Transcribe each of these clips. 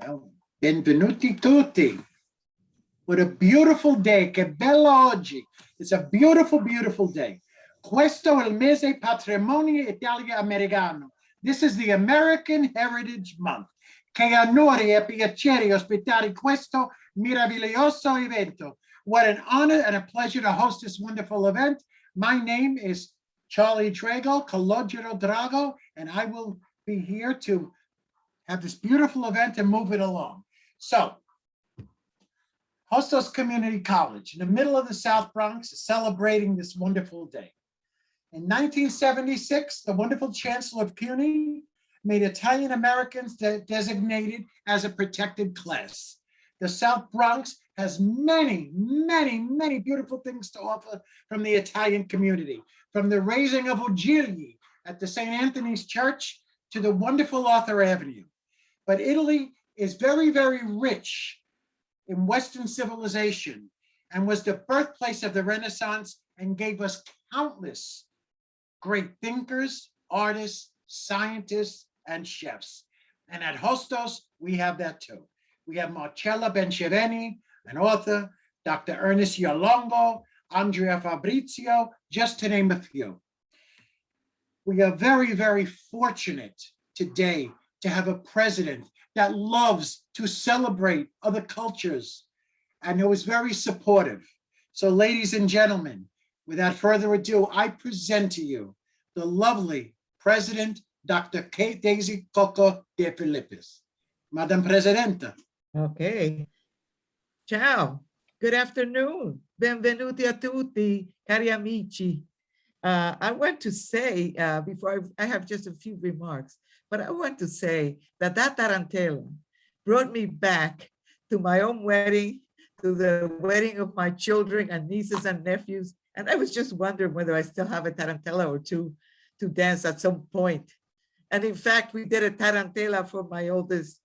Well, benvenuti tutti. What a beautiful day. Che bello oggi. It's a beautiful, beautiful day. Questo è il mese patrimonio Italia americano. This is the American Heritage Month. Che onore e piacere ospitare questo meraviglioso evento. What an honor and a pleasure to host this wonderful event. My name is Charlie Drago, Calogero Drago, and I will be here to have this beautiful event and move it along. So, Hostos Community College in the middle of the South Bronx is celebrating this wonderful day. In 1976, the wonderful Chancellor of CUNY made Italian Americans designated as a protected class. The South Bronx has many, many, many beautiful things to offer from the Italian community, from the raising of ugili at the St. Anthony's Church to the wonderful Arthur Avenue. But Italy is very, very rich in Western civilization and was the birthplace of the Renaissance and gave us countless great thinkers, artists, scientists, and chefs. And at Hostos, we have that too. We have Marcella Benceveni, an author, Dr. Ernest Lalongo, Andrea Fabrizio, just to name a few. We are very, very fortunate today to have a president that loves to celebrate other cultures and who is very supportive. So ladies and gentlemen, without further ado, I present to you the lovely President, Dr. Kate Daisy Coco de Filippis. Madam Presidenta. Okay. Ciao. Good afternoon. Benvenuti a tutti, cari amici. I want to say, before I have just a few remarks, but I want to say that tarantella brought me back to my own wedding, to the wedding of my children and nieces and nephews. And I was just wondering whether I still have a tarantella or two to dance at some point. And in fact, we did a tarantella for my oldest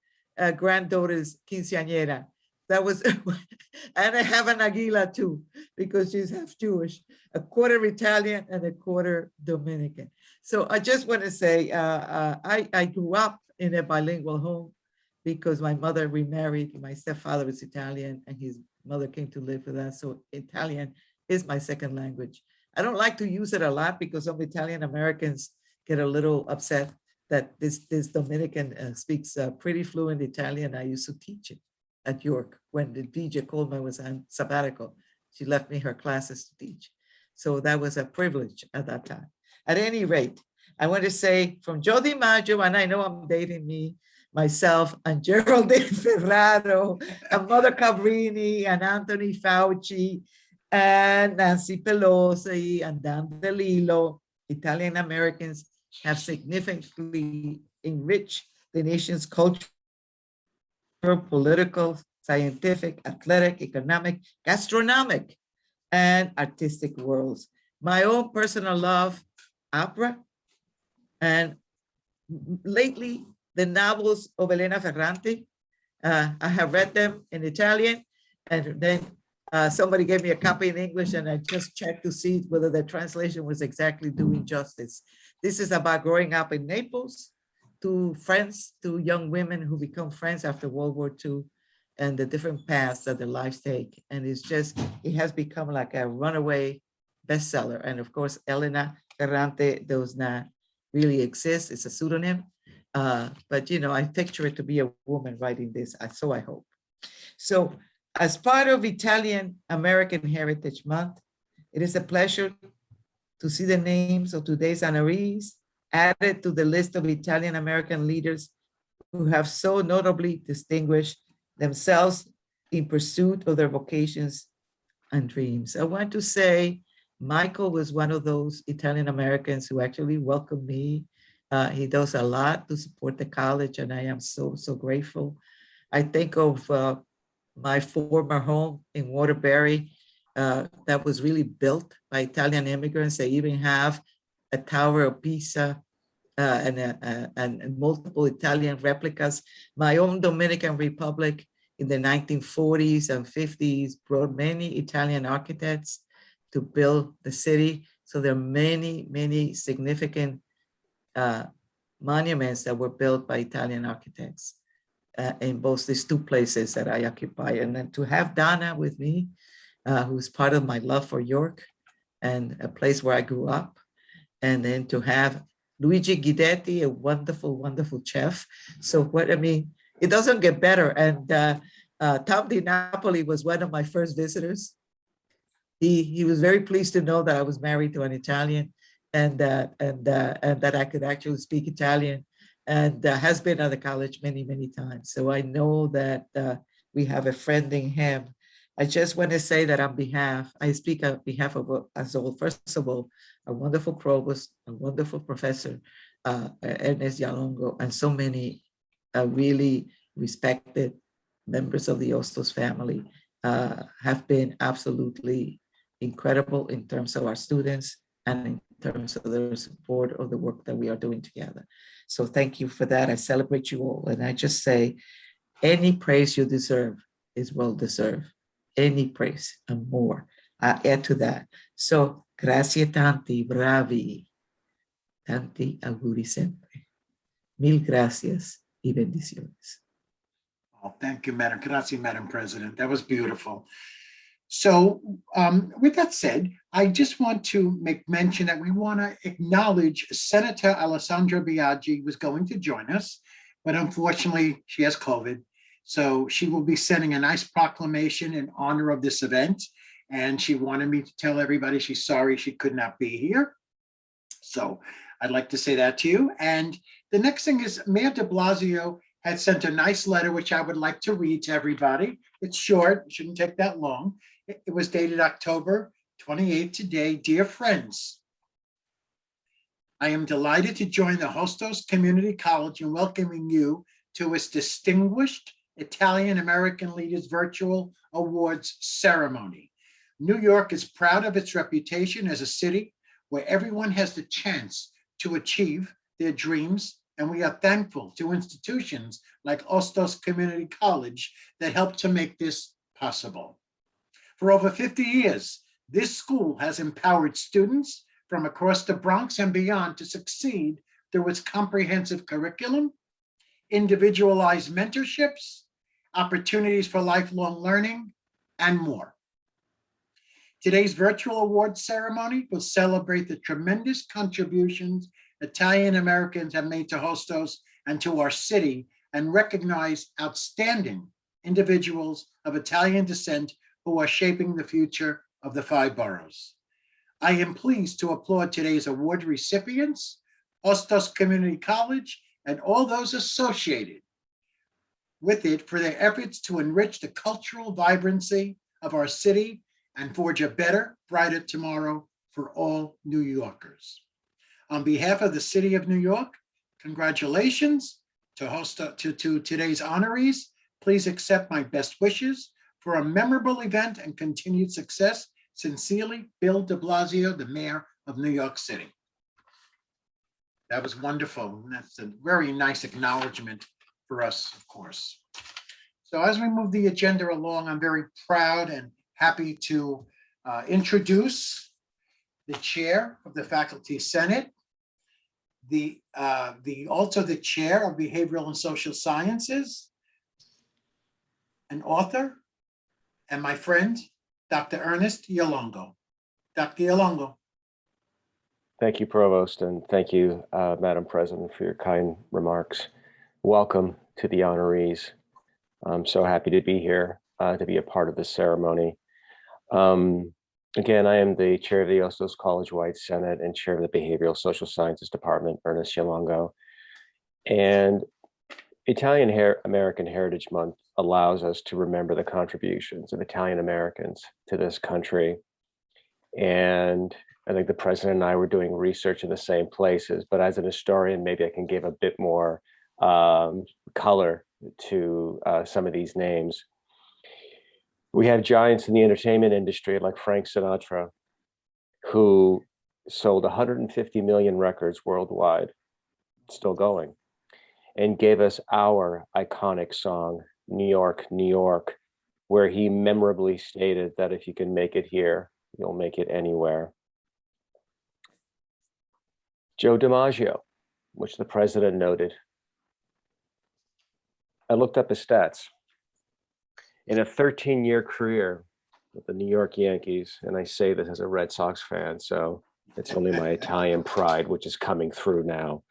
granddaughter's quinceañera. That was, and I have an aguila too, because she's half Jewish, a quarter Italian and a quarter Dominican. So I just want to say, I grew up in a bilingual home because my mother remarried. My stepfather was Italian and his mother came to live with us. So Italian is my second language. I don't like to use it a lot because some Italian Americans get a little upset that this Dominican speaks pretty fluent Italian. I used to teach it at York when the DJ Coleman was on sabbatical. She left me her classes to teach. So that was a privilege at that time. At any rate, I want to say from Joe DiMaggio, and I know I'm dating me, myself, and Geraldine Ferraro, and Mother Cabrini, and Anthony Fauci, and Nancy Pelosi, and Dan DeLillo, Italian Americans have significantly enriched the nation's culture, political, scientific, athletic, economic, gastronomic, and artistic worlds. My own personal love, opera, and lately the novels of Elena Ferrante. I have read them in Italian, and then somebody gave me a copy in English, and I just checked to see whether the translation was exactly doing justice. This is about growing up in Naples, two friends, two young women who become friends after World War II, and the different paths that their lives take. And it's just, it has become like a runaway bestseller. And of course, Elena Ferrante does not really exist. It's a pseudonym. But you know, I picture it to be a woman writing this, so I hope. So as part of Italian American Heritage Month, it is a pleasure to see the names of today's honorees added to the list of Italian American leaders who have so notably distinguished themselves in pursuit of their vocations and dreams. I want to say Michael was one of those Italian Americans who actually welcomed me. He does a lot to support the college, and I am so, so grateful. I think of my former home in Waterbury that was really built by Italian immigrants. They even have a Tower of Pisa and multiple Italian replicas. My own Dominican Republic in the 1940s and 50s brought many Italian architects to build the city. So there are many, many significant monuments that were built by Italian architects. in both these two places that I occupy. And then to have Donna with me, who's part of my love for York and a place where I grew up. And then to have Luigi Ghidetti, a wonderful, wonderful chef. So what, I mean, it doesn't get better. And Tom DiNapoli was one of my first visitors. He was very pleased to know that I was married to an Italian and that I could actually speak Italian, and has been at the college many, many times. So I know that we have a friend in him. I just want to say that I speak on behalf of us all. First of all, a wonderful provost, a wonderful professor, Ernest Lalongo, and so many really respected members of the Hostos family have been absolutely incredible in terms of our students and in terms of their support of the work that we are doing together. So thank you for that. I celebrate you all. And I just say, any praise you deserve is well deserved. Any praise and more. I add to that. So, grazie tanti, bravi. Tanti auguri sempre. Mil gracias y bendiciones. Oh, thank you, Madam. Grazie, Madam President. That was beautiful. So with that said, I just want to make mention that we want to acknowledge Senator Alessandra Biaggi was going to join us, but unfortunately she has COVID. So she will be sending a nice proclamation in honor of this event. And she wanted me to tell everybody she's sorry she could not be here. So I'd like to say that to you. And the next thing is Mayor de Blasio had sent a nice letter, which I would like to read to everybody. It's short, it shouldn't take that long. It was dated October 28th today. Dear friends, I am delighted to join the Hostos Community College in welcoming you to its distinguished Italian American Leaders Virtual Awards ceremony. New York is proud of its reputation as a city where everyone has the chance to achieve their dreams, and we are thankful to institutions like Hostos Community College that help to make this possible. For over 50 years, this school has empowered students from across the Bronx and beyond to succeed through its comprehensive curriculum, individualized mentorships, opportunities for lifelong learning, and more. Today's virtual awards ceremony will celebrate the tremendous contributions Italian Americans have made to Hostos and to our city, and recognize outstanding individuals of Italian descent who are shaping the future of the 5 boroughs. I am pleased to applaud today's award recipients, Hostos Community College, and all those associated with it for their efforts to enrich the cultural vibrancy of our city and forge a better, brighter tomorrow for all New Yorkers. On behalf of the City of New York, congratulations to today's honorees. Please accept my best wishes for a memorable event and continued success. Sincerely, Bill de Blasio, the Mayor of New York City. That was wonderful. And that's a very nice acknowledgement for us, of course. So as we move the agenda along, I'm very proud and happy to introduce the chair of the Faculty Senate, also the chair of Behavioral and Social Sciences, an author, and my friend, Dr. Ernest Lalongo. Dr. Lalongo. Thank you, Provost, and thank you, Madam President, for your kind remarks. Welcome to the honorees. I'm so happy to be here, to be a part of this ceremony. Again, I am the chair of the Hostos College-wide Senate and chair of the Behavioral Social Sciences Department, Ernest Lalongo. And Italian American Heritage Month allows us to remember the contributions of Italian Americans to this country. And I think the president and I were doing research in the same places, but as an historian, maybe I can give a bit more color to some of these names. We have giants in the entertainment industry like Frank Sinatra, who sold 150 million records worldwide, still going, and gave us our iconic song, New York, New York, where he memorably stated that if you can make it here, you'll make it anywhere. Joe DiMaggio, which the president noted, I looked up his stats. In a 13-year career with the New York Yankees, and I say this as a Red Sox fan, so it's only my Italian pride, which is coming through now.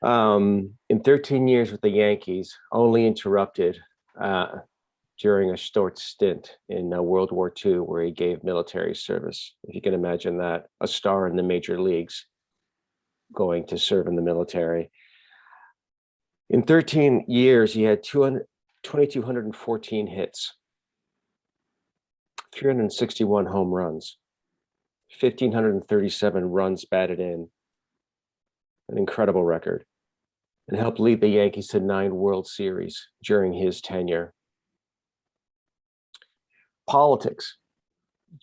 In 13 years with the Yankees, only interrupted during a short stint in World War II, where he gave military service. If you can imagine that, a star in the major leagues going to serve in the military. In 13 years, he had 2,214 hits, 361 home runs, 1,537 runs batted in, an incredible record, and helped lead the Yankees to 9 World Series during his tenure. Politics,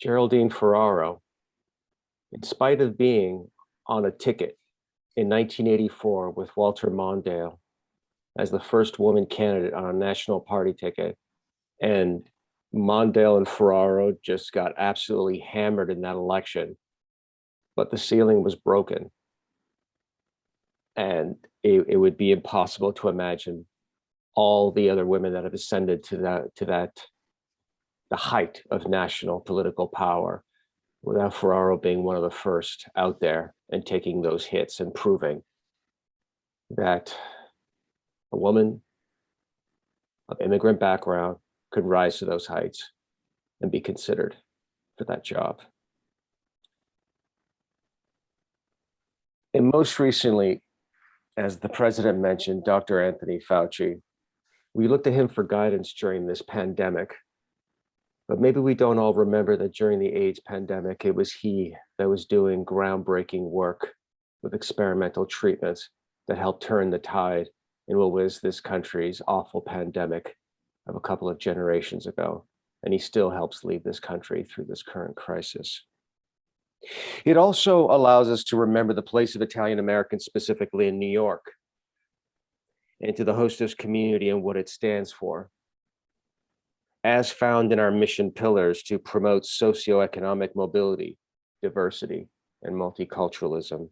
Geraldine Ferraro, in spite of being on a ticket in 1984 with Walter Mondale as the first woman candidate on a national party ticket, and Mondale and Ferraro just got absolutely hammered in that election, but the ceiling was broken. And it would be impossible to imagine all the other women that have ascended to the height of national political power without Ferraro being one of the first out there and taking those hits and proving that a woman of immigrant background could rise to those heights and be considered for that job. And most recently, as the president mentioned, Dr. Anthony Fauci, we looked to him for guidance during this pandemic. But maybe we don't all remember that during the AIDS pandemic, it was he that was doing groundbreaking work with experimental treatments that helped turn the tide in what was this country's awful pandemic of a couple of generations ago. And he still helps lead this country through this current crisis. It also allows us to remember the place of Italian Americans, specifically in New York, and to the Hostos community and what it stands for, as found in our mission pillars to promote socioeconomic mobility, diversity, and multiculturalism,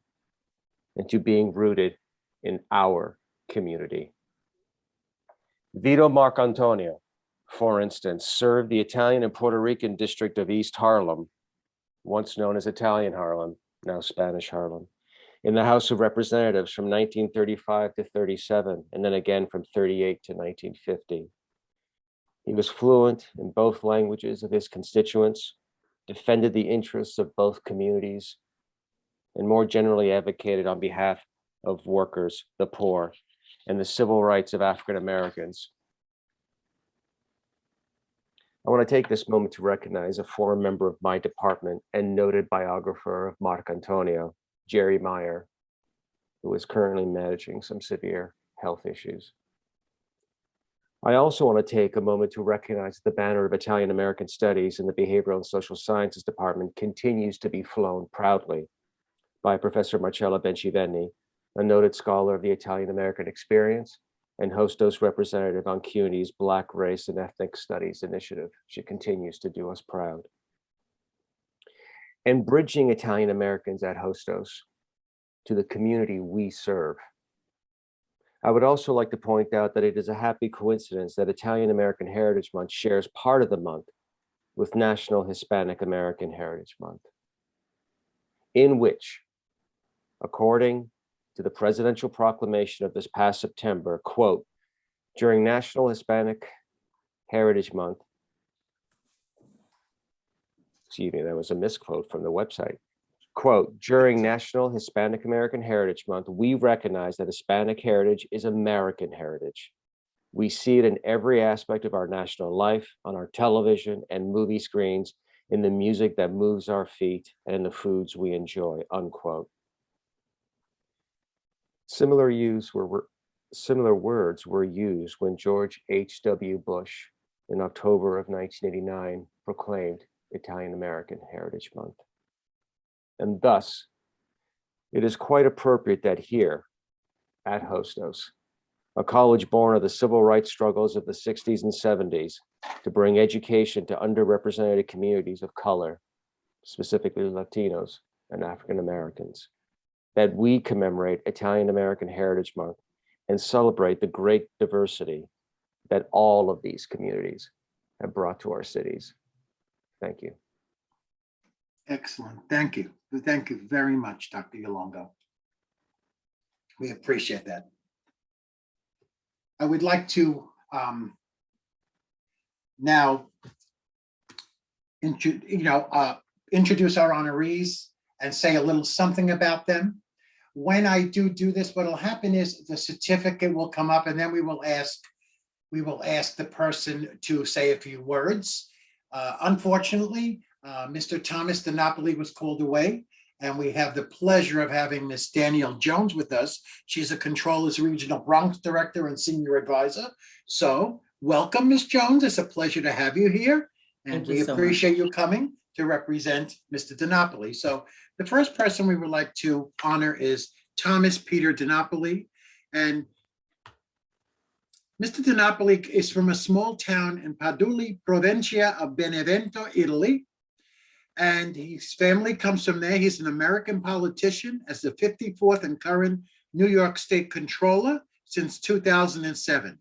and to being rooted in our community. Vito Marcantonio, for instance, served the Italian and Puerto Rican district of East Harlem, once known as Italian Harlem, now Spanish Harlem, in the House of Representatives from 1935 to 37, and then again from 38 to 1950. He was fluent in both languages of his constituents, defended the interests of both communities, and more generally advocated on behalf of workers, the poor, and the civil rights of African Americans. I want to take this moment to recognize a former member of my department and noted biographer of Marcantonio, Jerry Meyer, who is currently managing some severe health issues. I also want to take a moment to recognize the banner of Italian American Studies in the Behavioral and Social Sciences Department continues to be flown proudly by Professor Marcella Bencivenni, a noted scholar of the Italian American experience and Hostos representative on CUNY's Black Race and Ethnic Studies Initiative. She continues to do us proud. And bridging Italian Americans at Hostos to the community we serve. I would also like to point out that it is a happy coincidence that Italian American Heritage Month shares part of the month with National Hispanic American Heritage Month, in which, according to the presidential proclamation of this past September, quote, during National Hispanic Heritage Month, excuse me, that was a misquote from the website. Quote, during National Hispanic American Heritage Month, we recognize that Hispanic heritage is American heritage. We see it in every aspect of our national life, on our television and movie screens, in the music that moves our feet, and in the foods we enjoy, unquote. Similar words were used when George H.W. Bush in October of 1989 proclaimed Italian American Heritage Month. And thus, it is quite appropriate that here at Hostos, a college born of the civil rights struggles of the 60s and 70s to bring education to underrepresented communities of color, specifically Latinos and African Americans, that we commemorate Italian American Heritage Month and celebrate the great diversity that all of these communities have brought to our cities. Thank you. Excellent. Thank you. Thank you very much, Dr. Yolongo. We appreciate that. I would like to now introduce our honorees and say a little something about them. When I do this, what will happen is the certificate will come up, and then we will ask the person to say a few words. Unfortunately, Mr. Thomas DiNapoli was called away, and we have the pleasure of having Miss Danielle Jones with us. She's a Comptroller's Regional Bronx Director and Senior Advisor. So welcome, Miss Jones. It's a pleasure to have you here. And we appreciate you coming to represent Mr. DiNapoli. So the first person we would like to honor is Thomas Peter DiNapoli. And Mr. DiNapoli is from a small town in Paduli, Provincia of Benevento, Italy. And his family comes from there. He's an American politician as the 54th and current New York State Comptroller since 2007.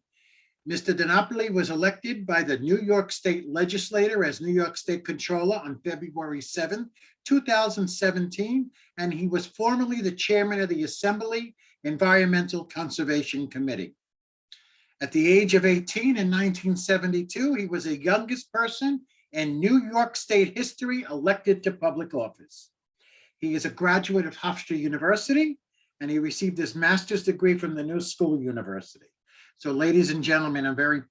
Mr. DiNapoli was elected by the New York State Legislature as New York State Comptroller on February 7, 2017, and he was formerly the chairman of the Assembly Environmental Conservation Committee. At the age of 18 in 1972, he was the youngest person in New York State history elected to public office. He is a graduate of Hofstra University, and he received his master's degree from the New School University. So ladies and gentlemen, I'm very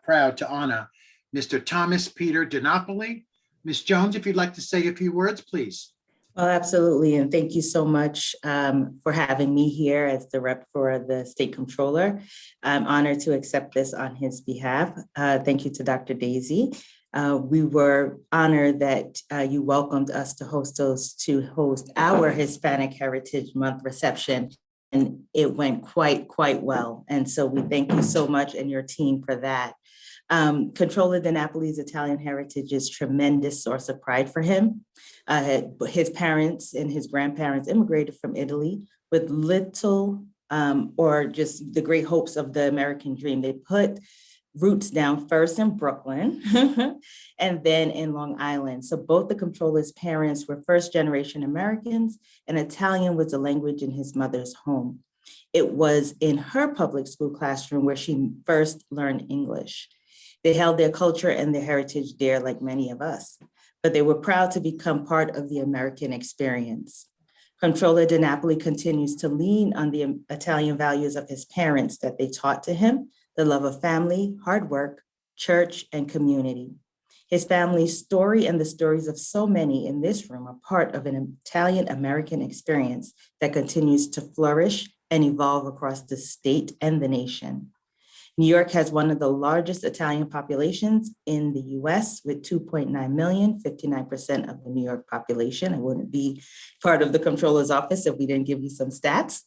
proud to honor Mr. Thomas Peter DiNapoli. Ms. Jones, if you'd like to say a few words, please. Well, absolutely. And thank you so much for having me here as the rep for the State Comptroller. I'm honored to accept this on his behalf. Thank you to Dr. Daisy. We were honored that you welcomed us to Hostos to host our Hispanic Heritage Month reception. And it went quite well. And so we thank you so much and your team for that. Comptroller DiNapoli's Italian heritage is a tremendous source of pride for him. His parents and his grandparents immigrated from Italy with little or just the great hopes of the American dream. They put roots down first in Brooklyn and then in Long Island. So both the Comptroller's parents were first-generation Americans, and Italian was the language in his mother's home. It was in her public school classroom where she first learned English. They held their culture and their heritage dear, like many of us, but they were proud to become part of the American experience. Comptroller DiNapoli continues to lean on the Italian values of his parents that they taught to him: the love of family, hard work, church, and community. His family's story and the stories of so many in this room are part of an Italian-American experience that continues to flourish and evolve across the state and the nation. New York has one of the largest Italian populations in the US with 2.9 million, 59% of the New York population. I wouldn't be part of the Comptroller's office if we didn't give you some stats.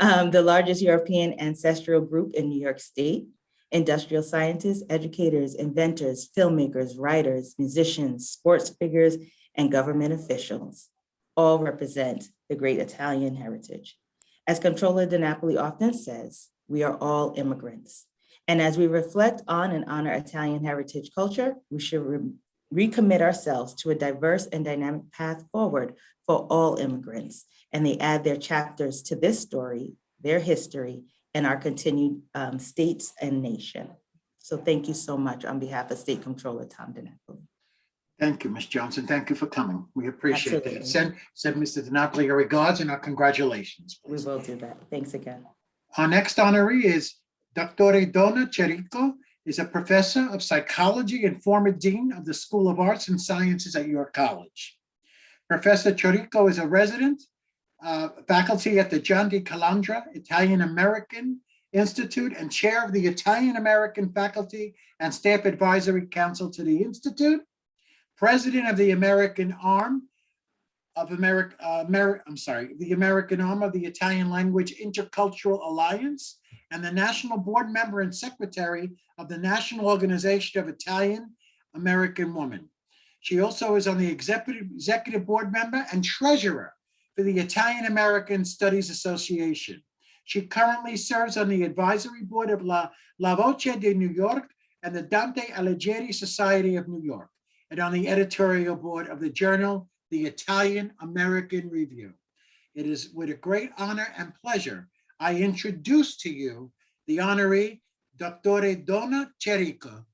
The largest European ancestral group in New York State. Industrial scientists, educators, inventors, filmmakers, writers, musicians, sports figures, and government officials all represent the great Italian heritage. As Comptroller DiNapoli often says, we are all immigrants. And as we reflect on and honor Italian heritage culture, we should recommit ourselves to a diverse and dynamic path forward for all immigrants. And they add their chapters to this story, their history, and our continued states and nation. So thank you so much on behalf of State Comptroller Tom DiNapoli. Thank you, Ms. Johnson. Thank you for coming. We appreciate Absolutely. that. Send Mr. DiNapoli our regards and our congratulations. We Please. will do that. Thanks again. Our next honoree is Dr. Donna Chirico, is a professor of psychology and former dean of the School of Arts and Sciences at York College. Professor Chirico is a resident faculty at the John D. Calandra Italian American Institute and chair of the Italian American Faculty and Staff Advisory Council to the Institute, president of the American Arm of the American Arm of the Italian Language Intercultural Alliance, and the national board member and secretary of the National Organization of Italian American Women. She also is on the executive board member and treasurer for the Italian American Studies Association. She currently serves on the advisory board of La Voce de New York and the Dante Alighieri Society of New York, and on the editorial board of the journal, The Italian American Review. It is with a great honor and pleasure I introduce to you the honoree, Dr. Donna Chirico.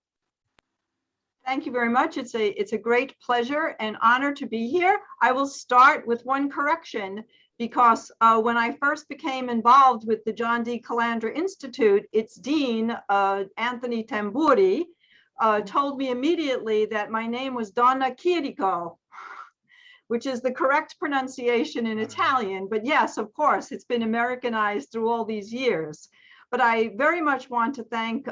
Thank you very much. It's a great pleasure and honor to be here. I will start with one correction because when I first became involved with the John D. Calandra Institute, its dean, Anthony Tamburi, told me immediately that my name was Donna Chirico, which is the correct pronunciation in Italian. But yes, of course, it's been Americanized through all these years. But I very much want to thank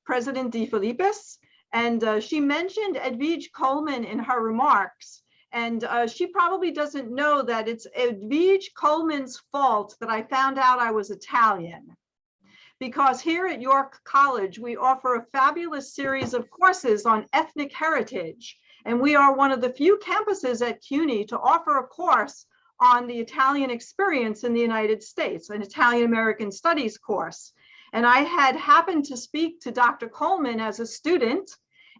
President DiFilippis. And she mentioned Edwige Coleman in her remarks. And she probably doesn't know that it's Edwige Coleman's fault that I found out I was Italian. Because here at York College, we offer a fabulous series of courses on ethnic heritage. And we are one of the few campuses at CUNY to offer a course on the Italian experience in the United States, an Italian American Studies course. And I had happened to speak to Dr. Coleman as a student,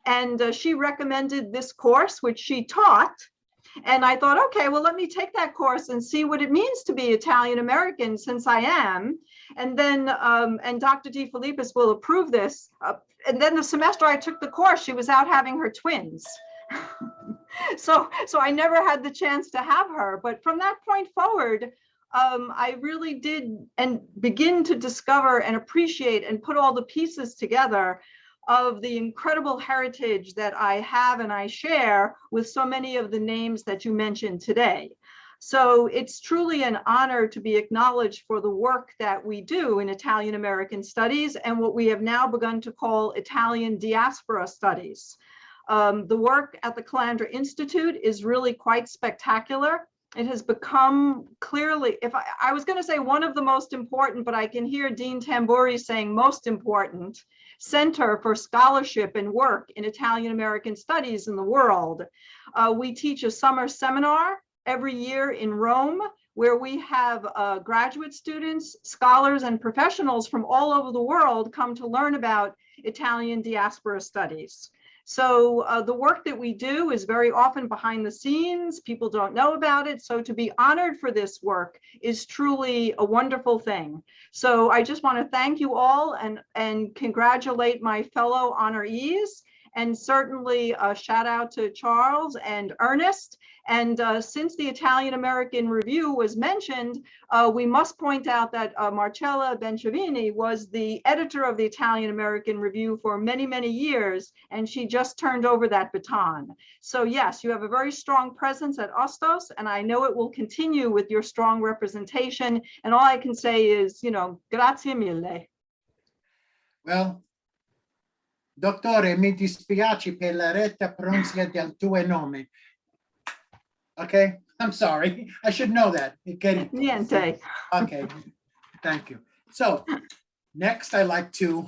and she recommended this course, which she taught. And I thought, okay, well, let me take that course and see what it means to be Italian American, since I am. And then, and Dr. DiFilippis will approve this. And then the semester I took the course, she was out having her twins. So I never had the chance to have her. But from that point forward, I really did and begin to discover and appreciate and put all the pieces together of the incredible heritage that I have and I share with so many of the names that you mentioned today. So it's truly an honor to be acknowledged for the work that we do in Italian American Studies and what we have now begun to call Italian Diaspora Studies. The work at the Calandra Institute is really quite spectacular. It has become clearly, if I was going to say one of the most important, but I can hear Dean Tamburi saying most important, center for scholarship and work in Italian American Studies in the world. We teach a summer seminar every year in Rome, where we have graduate students, scholars, and professionals from all over the world come to learn about Italian diaspora studies. So the work that we do is very often behind the scenes. People don't know about it. So to be honored for this work is truly a wonderful thing. So I just want to thank you all and congratulate my fellow honorees, and certainly a shout out to Charles and Ernest. And since the Italian American Review was mentioned, we must point out that Marcella Benciavini was the editor of the Italian American Review for many, many years, and she just turned over that baton. So yes, you have a very strong presence at Hostos, and I know it will continue with your strong representation. And all I can say is, grazie mille. Well, dottore, mi dispiace per la retta pronuncia del tuo nome. Okay, I'm sorry. I should know that. Niente. Okay, thank you. So next I like to,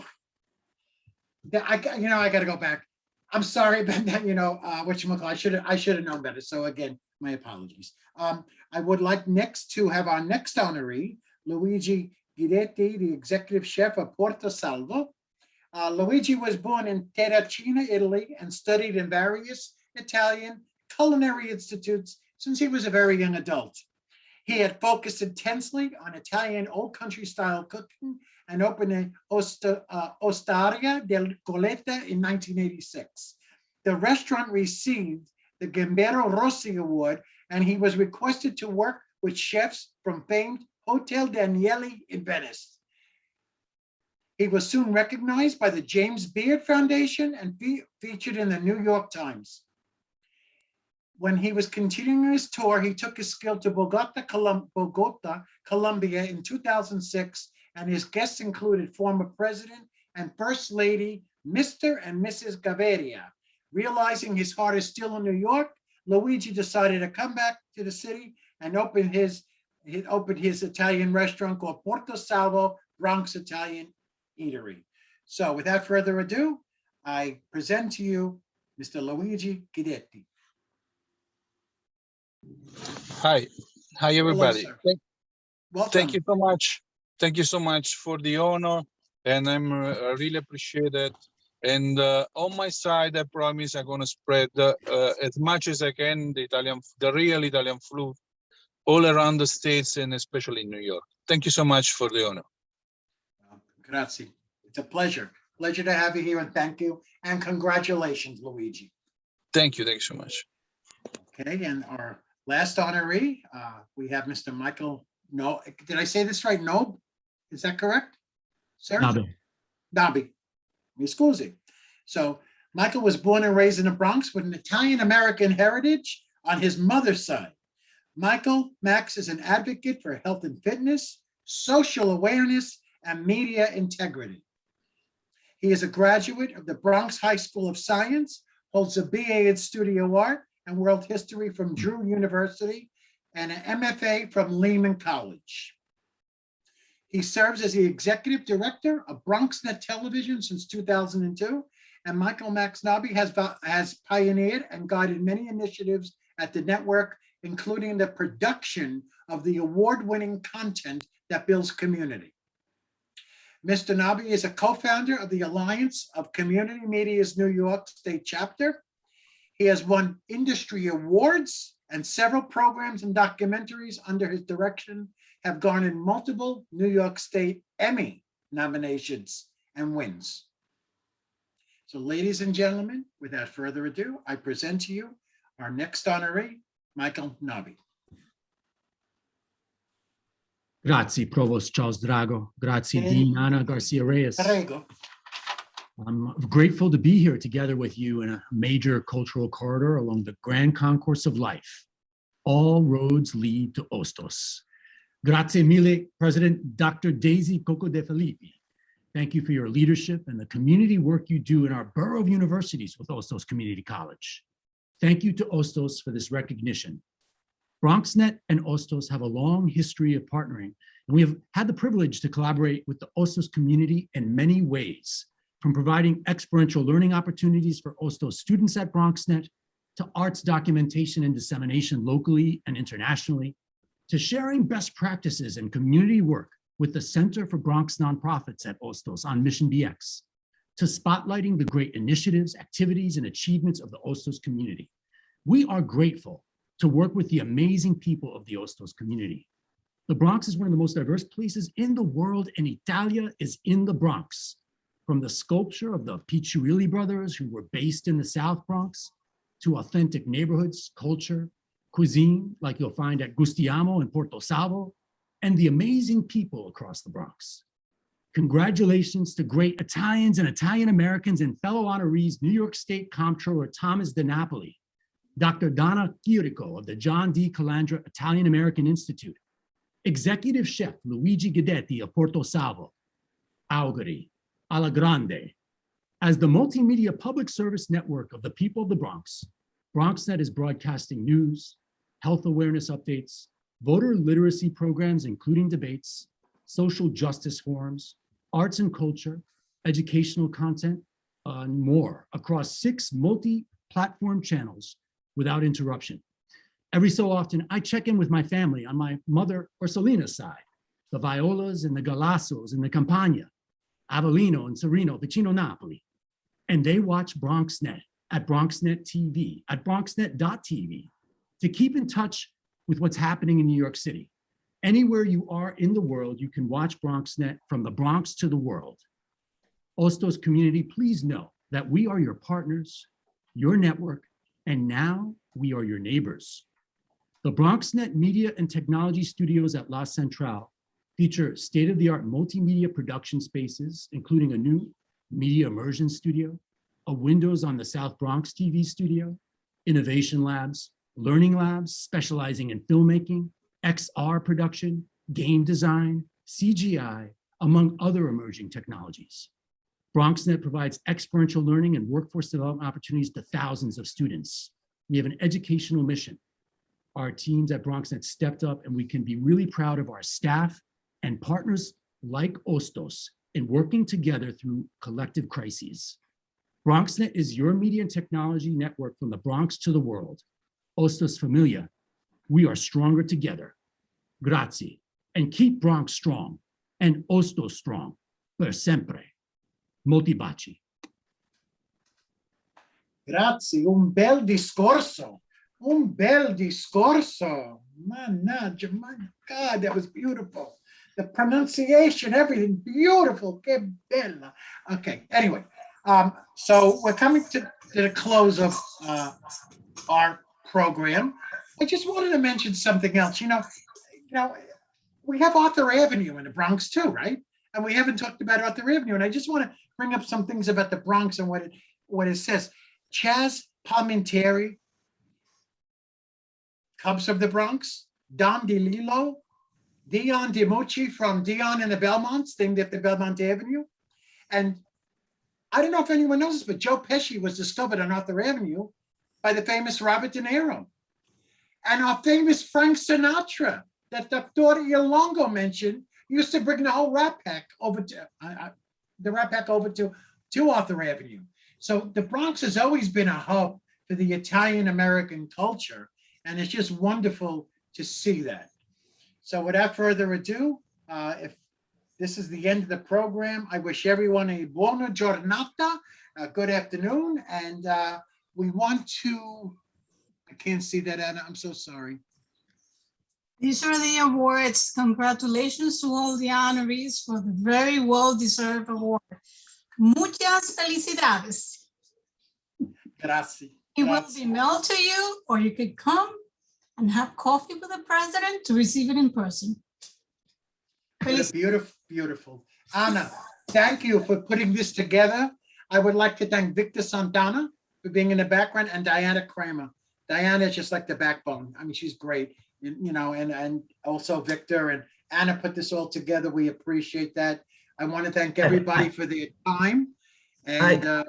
I got to go back. I'm sorry, but whatchamacallit, I should have known better. So again, my apologies. I would like next to have our next honoree, Luigi Ghidetti, the executive chef of Porto Salvo. Luigi was born in Terracina, Italy, and studied in various Italian culinary institutes since he was a very young adult. He had focused intensely on Italian old country style cooking and opened an Osteria del Goleta in 1986. The restaurant received the Gambero Rossi Award, and he was requested to work with chefs from famed Hotel Daniele in Venice. He was soon recognized by the James Beard Foundation and featured in the New York Times. When he was continuing his tour, he took his skill to Bogota, Colombia in 2006, and his guests included former President and First Lady, Mr. and Mrs. Gaviria. Realizing his heart is still in New York, Luigi decided to come back to the city and opened his Italian restaurant called Porto Salvo, Bronx Italian Eatery. So without further ado, I present to you Mr. Luigi Ghidetti. Hi everybody. Hello, Thank you so much Thank you so much for the honor, and I really appreciate it. And on my side, I promise I'm going to spread as much as I can the real Italian flu all around the States and especially in New York. Thank you so much for the honor. Grazie. It's a pleasure. Pleasure to have you here, and thank you. And congratulations, Luigi. Thank you. Thank you so much. Okay, and our last honoree, we have Mr. Michael. No, did I say this right? Knobbe? Is that correct? Sir? Knobbe. Mi scusi. So Michael was born and raised in the Bronx with an Italian-American heritage on his mother's side. Michael Max is an advocate for health and fitness, social awareness, and media integrity. He is a graduate of the Bronx High School of Science, holds a BA in Studio Art and World History from Drew University, and an MFA from Lehman College. He serves as the executive director of BronxNet Television since 2002, and Michael Max Knobbe has pioneered and guided many initiatives at the network, including the production of the award-winning content that builds community. Mr. Knobbe is a co-founder of the Alliance of Community Media's New York State chapter. He has won industry awards, and several programs and documentaries under his direction have garnered multiple New York State Emmy nominations and wins. So ladies and gentlemen, without further ado, I present to you our next honoree, Michael Knobbe. Grazie, Provost Charles Drago. Grazie, Dean Ana Garcia Reyes. Prego. I'm grateful to be here together with you in a major cultural corridor along the grand concourse of life. All roads lead to Hostos. Grazie mille, President Dr. Daisy Coco De Filippi. Thank you for your leadership and the community work you do in our borough of universities with Hostos Community College. Thank you to Hostos for this recognition. BronxNet and Hostos have a long history of partnering, and we have had the privilege to collaborate with the Hostos community in many ways, from providing experiential learning opportunities for Hostos students at BronxNet, to arts documentation and dissemination locally and internationally, to sharing best practices and community work with the Center for Bronx Nonprofits at Hostos on Mission BX, to spotlighting the great initiatives, activities, and achievements of the Hostos community. We are grateful to work with the amazing people of the Hostos community. The Bronx is one of the most diverse places in the world, and Italia is in the Bronx. From the sculpture of the Piccirilli brothers, who were based in the South Bronx, to authentic neighborhoods, culture, cuisine, like you'll find at Gustiamo and Porto Salvo, and the amazing people across the Bronx. Congratulations to great Italians and Italian-Americans and fellow honorees, New York State Comptroller Thomas DiNapoli, Dr. Donna Chirico of the John D. Calandra Italian-American Institute, Executive Chef Luigi Ghidetti of Porto Salvo, Auguri, alla grande. As the multimedia public service network of the people of the Bronx, BronxNet is broadcasting news, health awareness updates, voter literacy programs, including debates, social justice forums, arts and culture, educational content, and more across 6 multi-platform channels without interruption. Every so often, I check in with my family on my mother Ursulina's side, the Violas and the Galassos and the Campagna, Avellino and Serino, Vicino Napoli, and they watch BronxNet at BronxNet TV, at BronxNet.tv, to keep in touch with what's happening in New York City. Anywhere you are in the world, you can watch BronxNet from the Bronx to the world. Hostos community, please know that we are your partners, your network, and now we are your neighbors. The BronxNet Media and Technology Studios at La Centrale feature state-of-the-art multimedia production spaces, including a new media immersion studio, a Windows on the South Bronx TV studio, innovation labs, learning labs specializing in filmmaking, XR production, game design, CGI, among other emerging technologies. BronxNet provides experiential learning and workforce development opportunities to thousands of students. We have an educational mission. Our teams at BronxNet stepped up, and we can be really proud of our staff and partners like Hostos in working together through collective crises. BronxNet is your media and technology network from the Bronx to the world. Hostos Familia, we are stronger together. Grazie, and keep Bronx strong. and Hostos strong, per sempre. Molti baci. Grazie, un bel discorso. Un bel discorso. Mannaggia, my God, that was beautiful. The pronunciation, everything, beautiful. Que bella. Okay, anyway, so we're coming to the close of our program. I just wanted to mention something else. You know, we have Arthur Avenue in the Bronx too, right? And we haven't talked about Arthur Avenue. And I just want to bring up some things about the Bronx and what it says. Chaz Palminteri, Cubs of the Bronx, Don DeLillo, Dion DiMucci from Dion and the Belmonts, named after Belmont Avenue. And I don't know if anyone knows this, but Joe Pesci was discovered on Arthur Avenue by the famous Robert De Niro. And our famous Frank Sinatra, that Dr. Lalongo mentioned, used to bring the whole Rat Pack over to Arthur Avenue. So the Bronx has always been a hub for the Italian-American culture, and it's just wonderful to see that. So without further ado, if this is the end of the program, I wish everyone a buona giornata, a good afternoon, and we want to, I can't see that, Anna, I'm so sorry. These are the awards. Congratulations to all the honorees for the very well-deserved award. Muchas felicidades. Grazie. It will Grazie. be mailed to you, or you could come and have coffee with the president to receive it in person. Beautiful, beautiful. Anna, thank you for putting this together. I would like to thank Victor Santana for being in the background and Diana Kramer. Diana is just like the backbone. I mean, she's great, you know, and also Victor and Anna put this all together. We appreciate that. I want to thank everybody for their time. And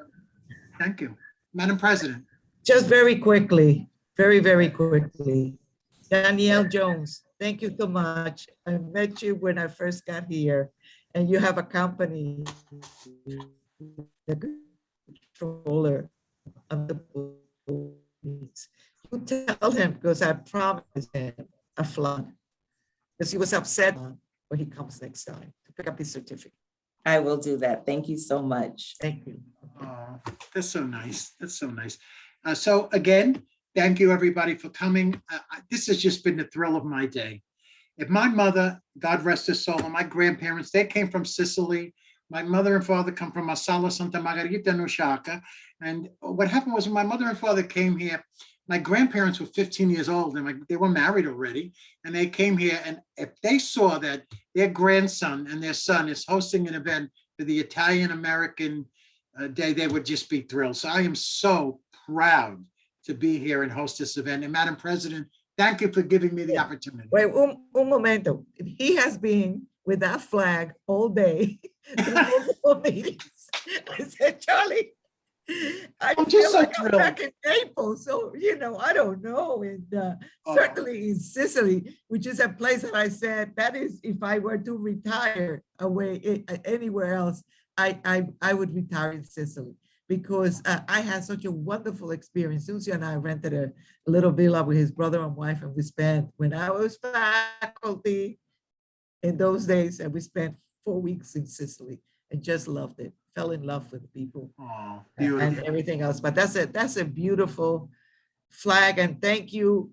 thank you, Madam President. Just very quickly, very quickly. Danielle Jones, thank you so much. I met you when I first got here, and you have a company, the Comptroller of the police. You tell him, because I promised him a flood, because he was upset when he comes next time to pick up his certificate. I will do that. Thank you so much. Thank you. Oh, that's so nice. That's so nice. So again, thank you everybody for coming. This has just been the thrill of my day. If my mother, God rest her soul, and my grandparents, they came from Sicily. My mother and father come from Marsala, Santa Margherita, Nusciaca. And what happened was when my mother and father came here, my grandparents were 15 years old and they were married already. And they came here, and if they saw that their grandson and their son is hosting an event for the Italian-American Day, they would just be thrilled. So I am so proud to be here and host this event. And Madam President, thank you for giving me the opportunity. Wait, un momento. He has been with that flag all day through multiple meetings. I said, Charlie, I'm just so thrilled. Back in Naples, so you know, I don't know. And certainly in Sicily, which is a place that I said that is, if I were to retire away anywhere else, I would retire in Sicily, because I had such a wonderful experience. Susie and I rented a little villa with his brother and wife, and we spent, when I was faculty in those days, and we spent 4 weeks in Sicily and just loved it. Fell in love with people and everything else. But that's a beautiful flag, and thank you,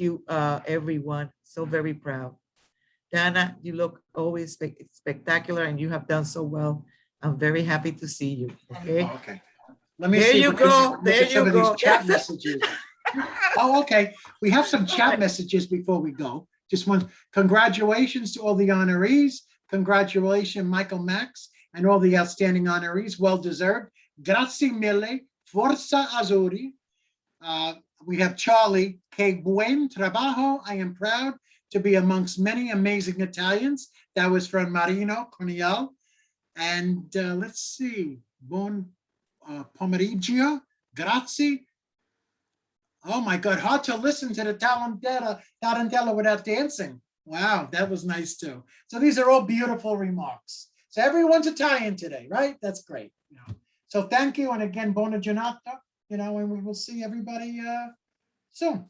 everyone. So very proud. Donna, you look always spectacular, and you have done so well. I'm very happy to see you. Okay. Oh, okay. Let me there see you if we can go. look There at some you of go. these chat messages. Oh, okay. We have some chat messages before we go. Just one. Congratulations to all the honorees. Congratulations, Michael Max, and all the outstanding honorees. Well deserved. Grazie mille. Forza Azzurri. We have Charlie. Que buen trabajo. I am proud to be amongst many amazing Italians. That was from Marino Corniel. And let's see. Buon pomeriggio. Grazie. Oh my God, hard to listen to the Tarantella without dancing. Wow, that was nice too. So these are all beautiful remarks. So everyone's Italian today, right? That's great. You know. So thank you, and again, buona giornata. You know, and we will see everybody soon.